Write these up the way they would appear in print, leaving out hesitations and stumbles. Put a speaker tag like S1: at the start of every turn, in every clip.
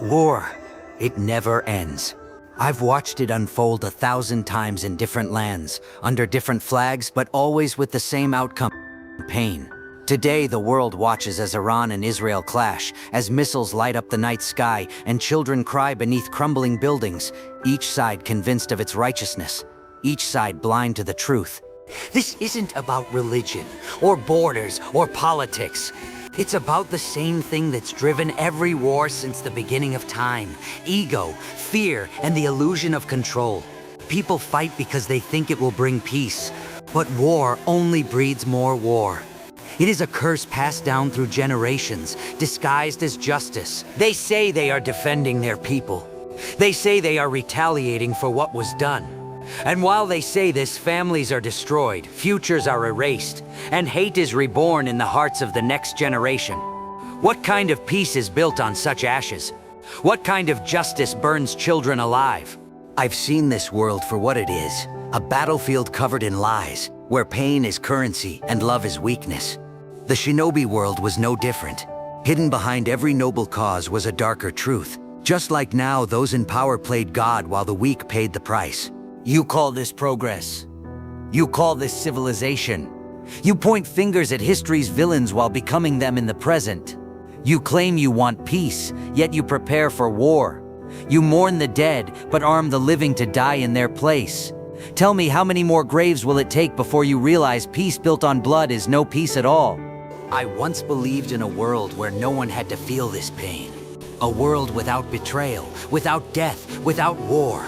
S1: War, it never ends. I've watched it unfold 1,000 times in different lands, under different flags, but always with the same outcome: pain. Today, the world watches as Iran and Israel clash, as missiles light up the night sky and children cry beneath crumbling buildings, each side convinced of its righteousness, each side blind to the truth. This isn't about religion, or borders, or politics. It's about the same thing that's driven every war since the beginning of time: ego, fear, and the illusion of control. People fight because they think it will bring peace, but war only breeds more war. It is a curse passed down through generations, disguised as justice. They say they are defending their people. They say they are retaliating for what was done. And while they say this, families are destroyed, futures are erased, and hate is reborn in the hearts of the next generation. What kind of peace is built on such ashes? What kind of justice burns children alive? I've seen this world for what it is, a battlefield covered in lies, where pain is currency and love is weakness. The shinobi world was no different. Hidden behind every noble cause was a darker truth. Just like now, those in power played God while the weak paid the price. You call this progress? You call this civilization? You point fingers at history's villains while becoming them in the present. You claim you want peace, yet you prepare for war. You mourn the dead, but arm the living to die in their place. Tell me, how many more graves will it take before you realize peace built on blood is no peace at all? I once believed in a world where no one had to feel this pain. A world without betrayal, without death, without war.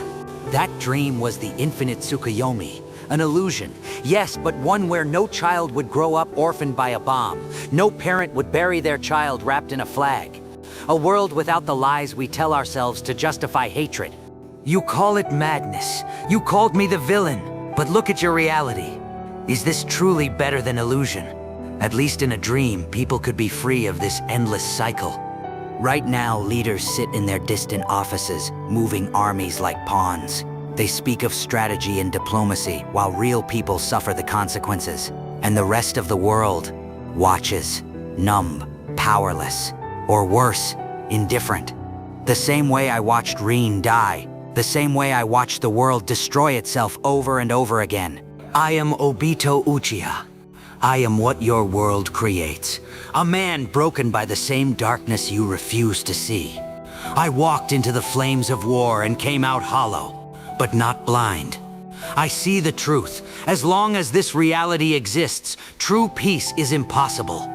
S1: That dream was the infinite Tsukuyomi, an illusion, yes, but one where no child would grow up orphaned by a bomb. No parent would bury their child wrapped in a flag. A world without the lies we tell ourselves to justify hatred. You call it madness. You called me the villain. But look at your reality. Is this truly better than illusion? At least in a dream, people could be free of this endless cycle. Right now, leaders sit in their distant offices, moving armies like pawns. They speak of strategy and diplomacy, while real people suffer the consequences. And the rest of the world watches, numb, powerless, or worse, indifferent. The same way I watched Rin die, the same way I watched the world destroy itself over and over again. I am Obito Uchiha. I am what your world creates, a man broken by the same darkness you refuse to see. I walked into the flames of war and came out hollow, but not blind. I see the truth. As long as this reality exists, true peace is impossible.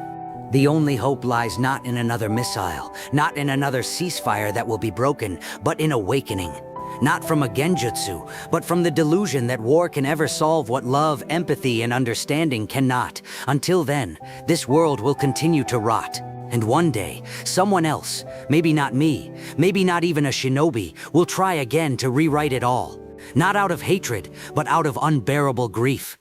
S1: The only hope lies not in another missile, not in another ceasefire that will be broken, but in awakening. Not from a genjutsu, but from the delusion that war can ever solve what love, empathy, and understanding cannot. Until then, this world will continue to rot. And one day, someone else, maybe not me, maybe not even a shinobi, will try again to rewrite it all. Not out of hatred, but out of unbearable grief.